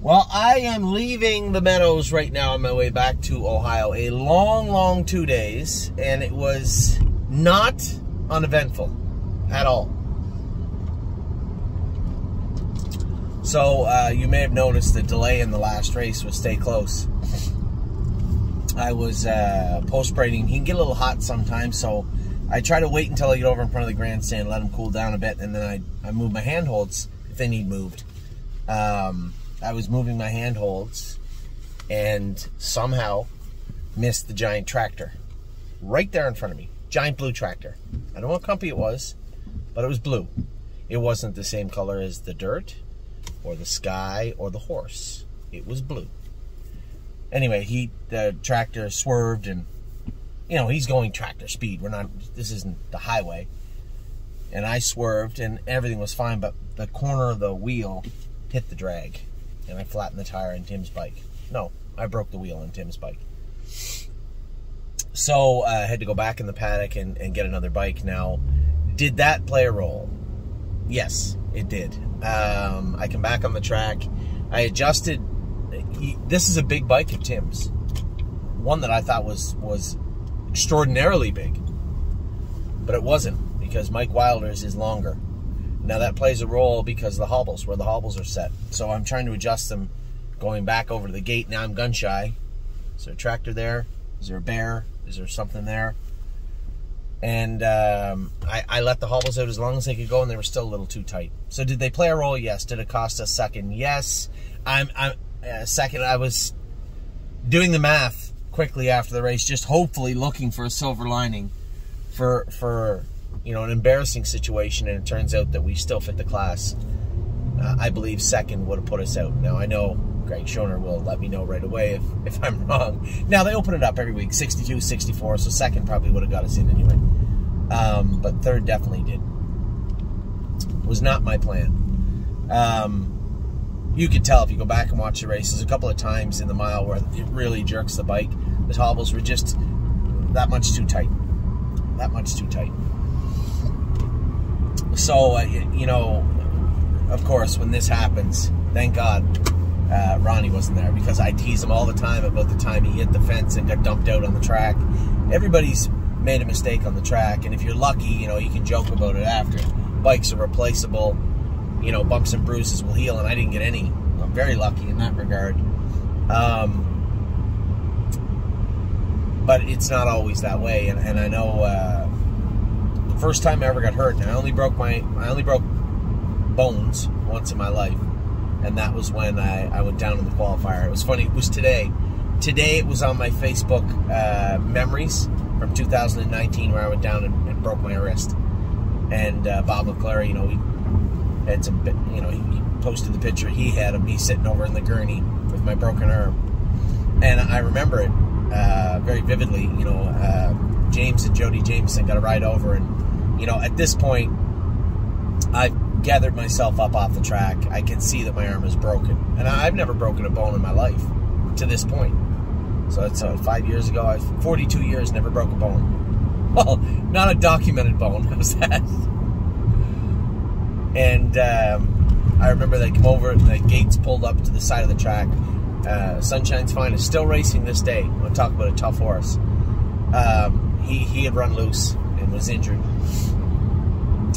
Well, I am leaving the Meadows right now on my way back to Ohio. A long 2 days, and it was not uneventful at all. So, you may have noticed the delay in the last race was stay close. I was post-braiding. He can get a little hot sometimes, so I try to wait until I get over in front of the grandstand, let him cool down a bit, and then I move my handholds if they need moved. I was moving my handholds and somehow missed the giant tractor right there in front of me. Giant blue tractor. I don't know what company it was, but it was blue. It wasn't the same color as the dirt or the sky or the horse. It was blue. Anyway, the tractor swerved, and you know, he's going tractor speed. This isn't the highway. And I swerved and everything was fine, but the corner of the wheel hit the drag. And I flattened the tire on Tim's bike. No, I broke the wheel on Tim's bike. So I had to go back in the paddock and get another bike. Now, did that play a role? Yes, it did. I come back on the track. I adjusted. This is a big bike of Tim's. One that I thought was extraordinarily big. But it wasn't, because Mike Wilder's is longer. Now that plays a role because of the hobbles, where the hobbles are set. So I'm trying to adjust them going back over to the gate. Now I'm gun shy. Is there a tractor there? Is there a bear? Is there something there? And I let the hobbles out as long as they could go, and they were still a little too tight. So did they play a role? Yes. Did it cost us second? Yes. Second, I was doing the math quickly after the race, just hopefully looking for a silver lining for you know, an embarrassing situation, and it turns out that we still fit the class. I believe second would have put us out. Now, I know Greg Schoner will let me know right away if I'm wrong. Now, they open it up every week, 62, 64, so second probably would have got us in anyway. But third definitely did. Was not my plan. You could tell if you go back and watch the races a couple of times in the mile where it really jerks the bike. The hobbles were just that much too tight. That much too tight. So, you know, of course, when this happens, thank God Ronnie wasn't there, because I tease him all the time about the time he hit the fence and got dumped out on the track. Everybody's made a mistake on the track, and if you're lucky, you know, you can joke about it after. Bikes are replaceable, you know, bumps and bruises will heal, and I didn't get any. I'm very lucky in that regard. But it's not always that way, and I know the first time I ever got hurt, and I only broke bones once in my life, and that was when I went down in the qualifier. It was funny. It was today. Today it was on my Facebook memories from 2019 where I went down and broke my wrist. And Bob McClary, you know, he had some, you know, he posted the picture he had of me sitting over in the gurney with my broken arm, and I remember it very vividly. You know, James and Jody Jameson got a ride over, and you know, at this point, I've gathered myself up off the track. I can see that my arm is broken, and I've never broken a bone in my life to this point. So it's 5 years ago. I've 42 years, never broke a bone. Well, not a documented bone. How's that? And I remember they come over, and the gates pulled up to the side of the track. Sunshine's Fine is still racing this day. I want to talk about a tough horse. He had run loose and was injured.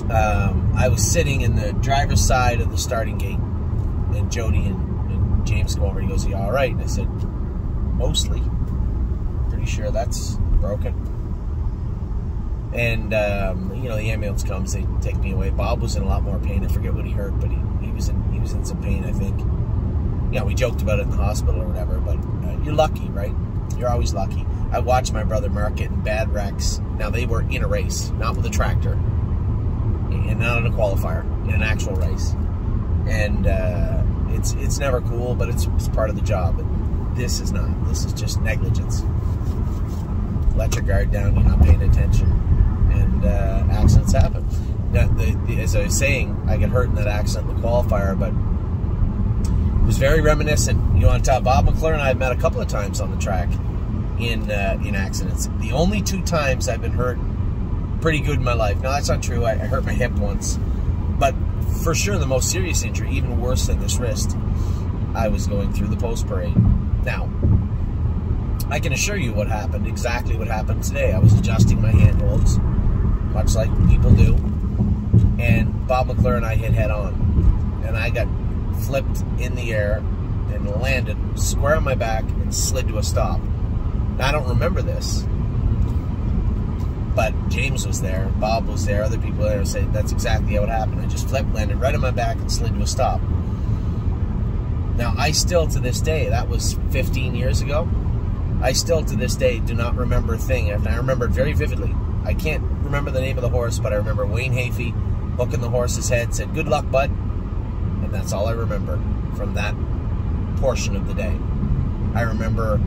I was sitting in the driver's side of the starting gate, and Jody and James come over. He goes, "Are you all right?" And I said, "Mostly. Pretty sure that's broken." And you know, the ambulance comes. They take me away. Bob was in a lot more pain. I forget what he hurt, but he was in some pain, I think. Yeah, we joked about it in the hospital or whatever. But you're lucky, right? You're always lucky. I watched my brother Mark get in bad wrecks. Now, they were in a race, not with a tractor, and not in a qualifier, in an actual race. And it's never cool, but it's part of the job. But this is not. This is just negligence. Let your guard down. You're not paying attention, and accidents happen. Now, as I was saying, I got hurt in that accident in the qualifier, but it was very reminiscent. You know, on top, Bob McClure and I have met a couple of times on the track in accidents. The only 2 times I've been hurt pretty good in my life. No, that's not true. I hurt my hip once, but for sure the most serious injury, even worse than this wrist, I was going through the post parade. Now, I can assure you what happened, exactly what happened today. I was adjusting my handholds, much like people do, and Bob McClure and I hit head on. And I got flipped in the air and landed square on my back and slid to a stop. Now, I don't remember this, but James was there, Bob was there, other people there say that's exactly how it happened. I just flipped, landed right on my back, and slid to a stop. Now, I still to this day, that was 15 years ago, I still to this day do not remember a thing. I remember it very vividly. I can't remember the name of the horse, but I remember Wayne Hafey hooking the horse's head, said, "Good luck, bud." And that's all I remember from that portion of the day. I remember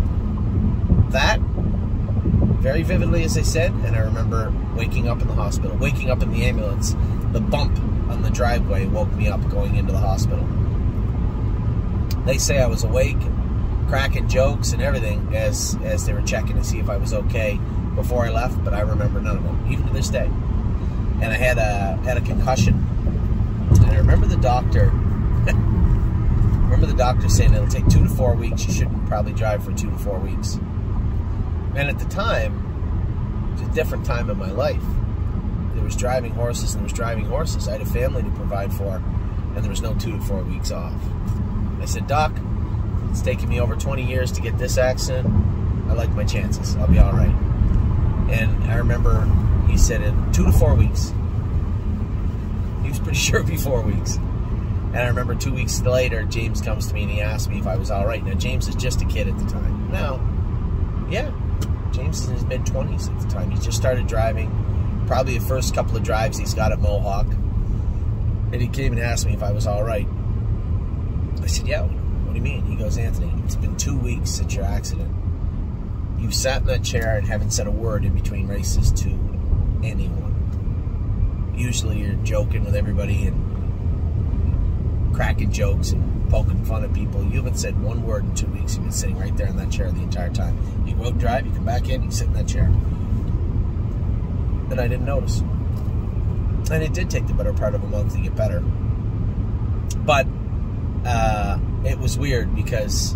that very vividly, as I said, and I remember waking up in the hospital, waking up in the ambulance. The bump on the driveway woke me up going into the hospital. They say I was awake, cracking jokes and everything as they were checking to see if I was okay before I left, but I remember none of it, even to this day. And I had a concussion, and I remember the doctor saying it'll take 2 to 4 weeks. You shouldn't probably drive for 2 to 4 weeks. And at the time, it was a different time in my life. There was driving horses and there was driving horses. I had a family to provide for, and there was no 2 to 4 weeks off. I said, "Doc, it's taken me over 20 years to get this accident. I like my chances. I'll be all right." And I remember he said in 2 to 4 weeks. He was pretty sure it'd be 4 weeks. And I remember 2 weeks later, James comes to me and he asked me if I was all right. Now, James was just a kid at the time. Now, yeah, James is in his mid-20s at the time. He just started driving. Probably the first couple of drives he's got at Mohawk. And he came and asked me if I was all right. I said, "Yeah, what do you mean?" He goes, "Anthony, it's been 2 weeks since your accident. You've sat in that chair and haven't said a word in between races to anyone. Usually you're joking with everybody and cracking jokes and poking fun at people. You haven't said one word in 2 weeks. You've been sitting right there in that chair the entire time. You go out and drive, you come back in, you sit in that chair." And I didn't notice. And it did take the better part of a month to get better. But it was weird because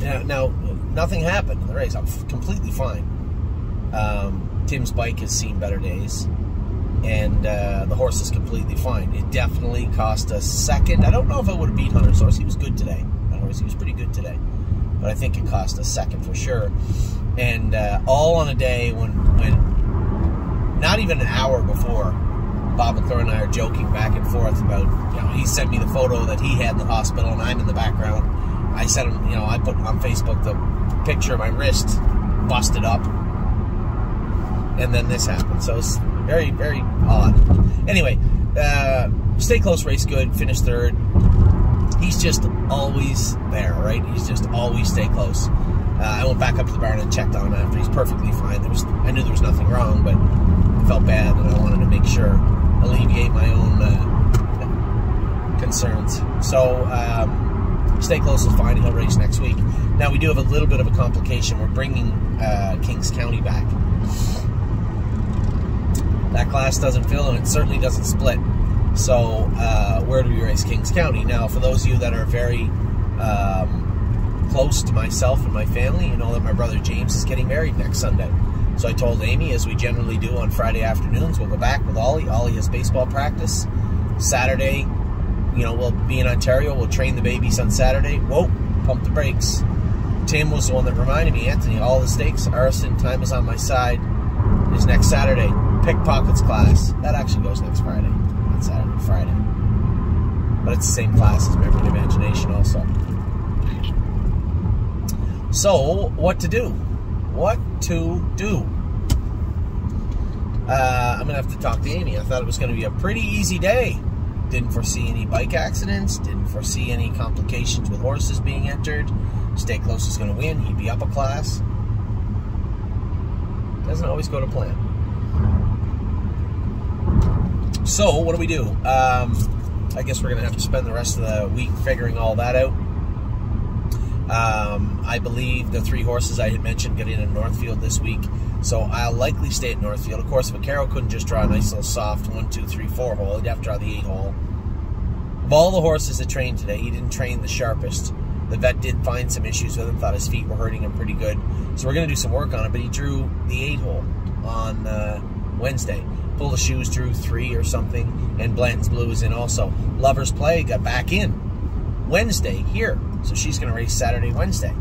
now nothing happened in the race. I'm completely fine. Tim's bike has seen better days, and the horse is completely fine. It definitely cost a second. I don't know if I would have beat Hunter's horse. He was good today. That horse, he was pretty good today. But I think it cost a second for sure. And all on a day when not even an hour before, Bob McClure and I are joking back and forth about, he sent me the photo that he had in the hospital and I'm in the background. I sent him, I put on Facebook the picture of my wrist busted up. And then this happened. So it's very, very odd. Anyway, Stay Close race good, finished third. He's just always there, right? He's just always stay close. I went back up to the barn and checked on him after. He's perfectly fine. I knew there was nothing wrong, but I felt bad and I wanted to make sure, alleviate my own concerns. So, Stay Close is fine. He'll race next week. Now, we do have a little bit of a complication. We're bringing Kings County back. That class doesn't fill, and it certainly doesn't split. So, where do we race Kings County? Now, for those of you that are very close to myself and my family, you know that my brother James is getting married next Sunday. So I told Amy, as we generally do on Friday afternoons, we'll go back with Ollie. Ollie has baseball practice. Saturday, we'll be in Ontario. We'll train the babies on Saturday. Whoa, pump the brakes. Tim was the one that reminded me, Anthony, all the stakes, arson, time is on my side, is next Saturday. Pickpockets class. That actually goes next Friday. Not Saturday, Friday. But it's the same class as Memory and Imagination also. So, what to do? What to do? I'm going to have to talk to Amy. I thought it was going to be a pretty easy day. Didn't foresee any bike accidents. Didn't foresee any complications with horses being entered. Stay Close is going to win. He'd be up a class. Doesn't always go to plan. So, what do we do? I guess we're going to have to spend the rest of the week figuring all that out. I believe the 3 horses I had mentioned get in Northfield this week, so I'll likely stay at Northfield. Of course, Vaquero couldn't just draw a nice little soft 1, 2, 3, 4 hole. He'd have to draw the 8 hole. Of all the horses that trained today, he didn't train the sharpest. The vet did find some issues with him, thought his feet were hurting him pretty good. So we're going to do some work on it, but he drew the 8-hole on Wednesday. Pulled the shoes, drew 3 or something, and Blanton's Blue is in also. Lover's Play got back in Wednesday here, so she's going to race Saturday, Wednesday.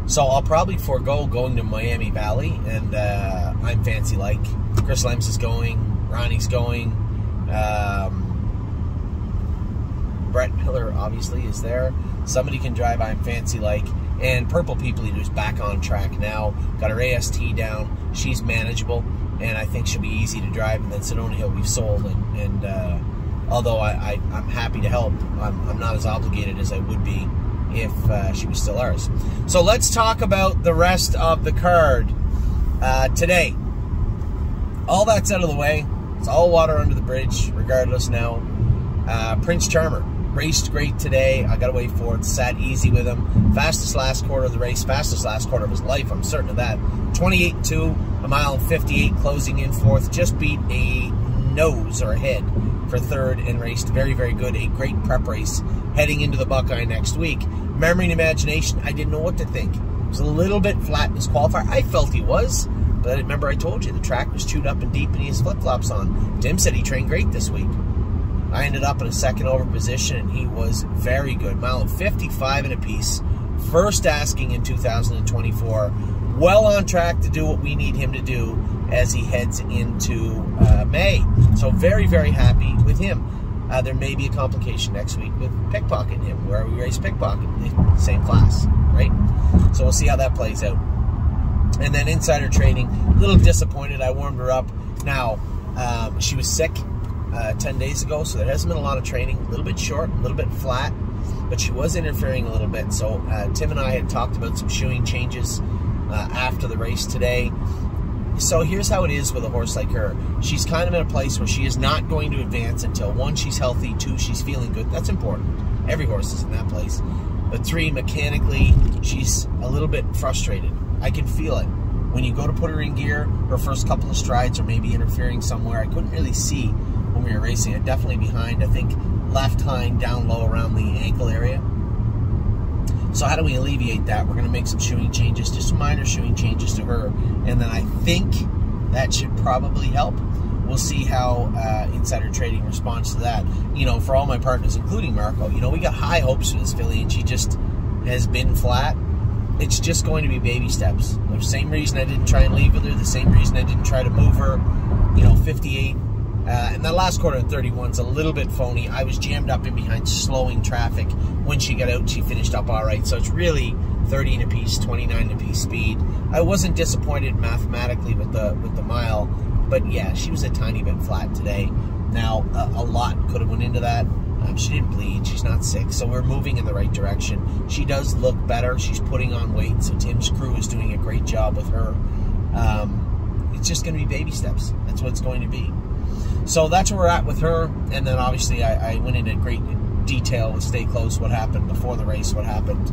So I'll probably forego going to Miami Valley, and I'm Fancy Like. Chris Lems is going, Ronnie's going, Brett Miller obviously is there. Somebody can drive I'm Fancy Like. And Purple People Eater's back on track now. Got her AST down. She's manageable, and I think she'll be easy to drive. And then Sedona Hill we've sold, and although I'm happy to help, I'm not as obligated as I would be if she was still ours. So let's talk about the rest of the card today. All that's out of the way. It's all water under the bridge, regardless now. Prince Charmer raced great today. I got away fourth, sat easy with him. Fastest last quarter of the race, fastest last quarter of his life, I'm certain of that. 28.2, 1:58, closing in fourth. Just beat a nose or a head for third and raced very, very good. A great prep race heading into the Buckeye next week. Memory and Imagination, I didn't know what to think. It was a little bit flat in his qualifier. I felt he was, but remember I told you the track was chewed up and deep and he has flip-flops on. Tim said he trained great this week. I ended up in a second over position, and he was very good. 1:55 and a piece. First asking in 2024. Well on track to do what we need him to do as he heads into May. So very, very happy with him. There may be a complication next week with pickpocketing him, where we race pickpocket, the same class, right? So we'll see how that plays out. And then insider trading, a little disappointed. I warmed her up. Now, she was sick 10 days ago, so there hasn't been a lot of training. A little bit short, a little bit flat, but she was interfering a little bit. So Tim and I had talked about some shoeing changes after the race today. So here's how it is with a horse like her. She's kind of in a place where she is not going to advance until 1, she's healthy, 2, she's feeling good. That's important. Every horse is in that place. But 3, mechanically, she's a little bit frustrated. I can feel it. When you go to put her in gear, her first couple of strides are maybe interfering somewhere. I couldn't really see when we were racing her. Definitely behind, I think, left hind down low around the ankle area. So how do we alleviate that? We're going to make some shoeing changes, just some minor shoeing changes to her, and then I think that should probably help. We'll see how insider trading responds to that. You know, for all my partners, including Marco, you know, we got high hopes for this filly, and she just has been flat. It's just going to be baby steps. The same reason I didn't try and leave with her, the same reason I didn't try to move her, you know, 58. And that last quarter at 31's a little bit phony. I was jammed up in behind slowing traffic. When she got out, she finished up all right. So it's really 30 and a piece, 29 and a piece speed. I wasn't disappointed mathematically with the mile, but yeah, she was a tiny bit flat today. Now, a lot could have went into that. She didn't bleed. She's not sick. So we're moving in the right direction. She does look better. She's putting on weight. So Tim's crew is doing a great job with her. It's just going to be baby steps. That's what it's going to be. So that's where we're at with her. And then obviously I went into great detail with Stay Close, what happened before the race, what happened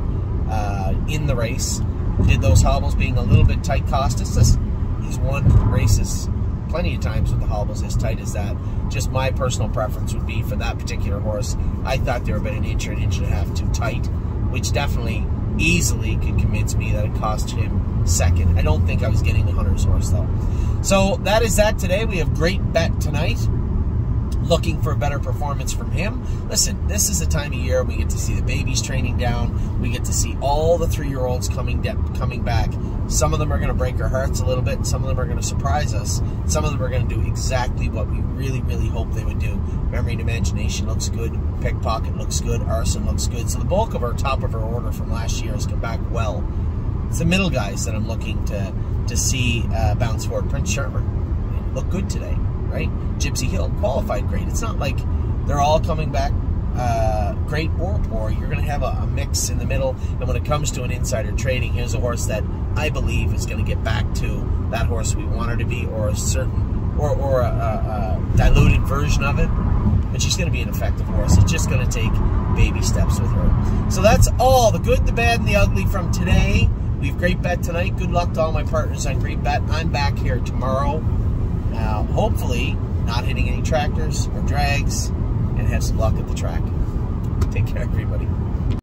in the race. Did those hobbles being a little bit tight cost us? He's won races plenty of times with the hobbles as tight as that. Just my personal preference would be for that particular horse. I thought they were about an inch or an inch and a half too tight, which definitely easily could convince me that it cost him second. I don't think I was getting the Hunter's horse though. So that is that today. We have Great Bet tonight. Looking for a better performance from him. Listen, this is the time of year we get to see the babies training down. We get to see all the 3-year-olds coming back. Some of them are going to break our hearts a little bit. Some of them are going to surprise us. Some of them are going to do exactly what we really, really hope they would do. Memory and Imagination looks good. Pickpocket looks good. Arson looks good. So the bulk of our top of our order from last year has come back well. It's the middle guys that I'm looking to see bounce forward. Prince Charmer looked good today. Right? Gypsy Hill qualified great. It's not like they're all coming back great or poor. You're going to have a mix in the middle. And when it comes to an insider trading, here's a horse that I believe is going to get back to that horse we want her to be, or a certain or a diluted version of it. But she's going to be an effective horse. It's just going to take baby steps with her. So that's all the good, the bad, and the ugly from today. We have Great Bet tonight. Good luck to all my partners on Great Bet. I'm back here tomorrow. Hopefully not hitting any tractors or drags, and have some luck at the track.